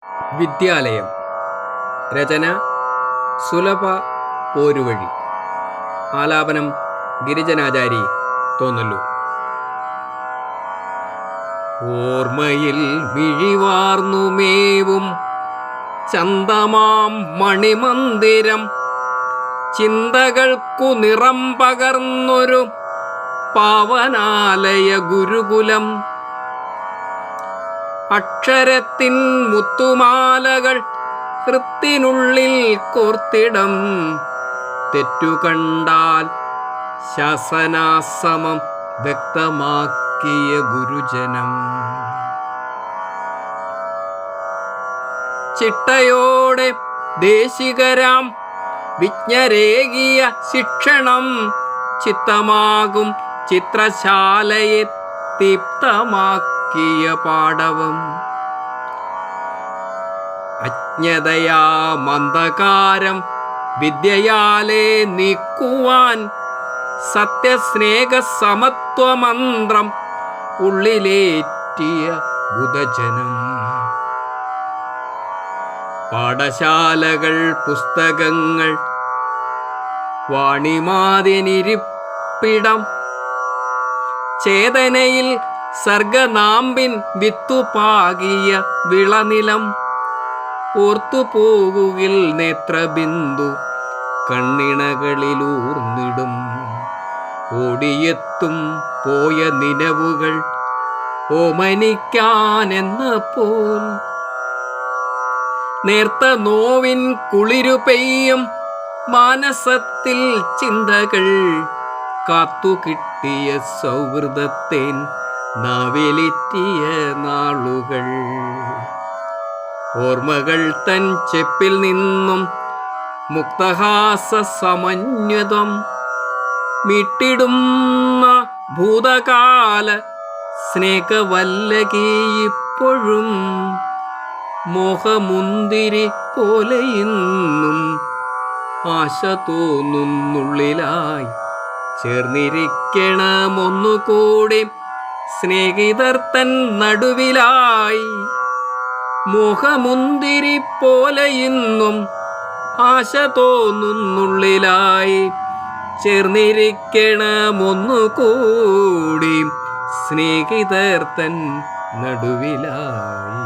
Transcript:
വിദ്യാലയം. രചന സുലഭ പോരുവഴി. ആലാപനം ഗിരിജനാചാരി, തോന്നല്ലൂർ. ഓർമ്മയിൽ മിഴിവാർന്നുമേവും ചന്തമാം മണിമന്ദിരം, ചിന്തകൾക്കു നിറം പകർന്നൊരു പാവനാലയ ഗുരുകുലം. അക്ഷരത്തിൻ മുത്തുമാലകൾ ഹൃത്തിനുള്ളിൽ കോർത്തിടം, തെറ്റുകണ്ടാൽ ശാസനാസമം വ്യക്തമാക്കിയ ഗുരുജനം. ചിട്ടയോടെ ദേശികരാം വിജ്ഞരേകിയ ശിക്ഷണം, ചിത്തമാകും ചിത്രശാലയെ ദീപ്തമാക്കിയ പാടവം. അജ്ഞതയാ മന്ദകാരം വിദ്യയാലെ നീക്കുവാൻ, സത്യസ്നേഹ സമത്വമന്ത്രം ഉള്ളിലേറ്റിയ ബുധജനം. പാഠശാലകൾ, പുസ്തകങ്ങൾ, വാണിമാതിനിരിപ്പിടം, ചേതനയിൽ സർഗനാമ്പിൻ വിത്തുപാകിയ വിളനിലം. ഓർത്തുപോകുകിൽ നേത്രബിന്ദു കണ്ണിണകളിലൂർന്നിടും, ഓടിയെത്തും പോയ നിലവുകൾ ഓമനിക്കാനെന്നപ്പോൾ. നേർത്ത നോവിൻ കുളിരു പെയ്യും മാനസത്തിൽ ചിന്തകൾ, കാത്തുകിട്ടിയ സൗഹൃദത്തേൻ നാവിലെത്തിയ നാളുകൾ. ഓർമ്മകൾ തൻ ചെപ്പിൽ നിന്നും മുക്തഹാസ സമന്വിതം, മീട്ടിടുന്ന ഭൂതകാല സ്നേഹവല്ലകി ഇപ്പോഴും. മോഹമുന്തിരി പോലെ ഇന്നും ആശ തോന്നുന്നുള്ളിലായി, ചേർന്നിരിക്കണമൊന്നുകൂടി സ്നേഹിതർ തൻ നടുവിലായി. മോഹമുന്തിരി പോലെ ഇന്നും ആശ തോന്നുന്നുള്ളിലായി, ചേർന്നിരിക്കണമൊന്നുകൂടി സ്നേഹിതർ തൻ നടുവിലായി.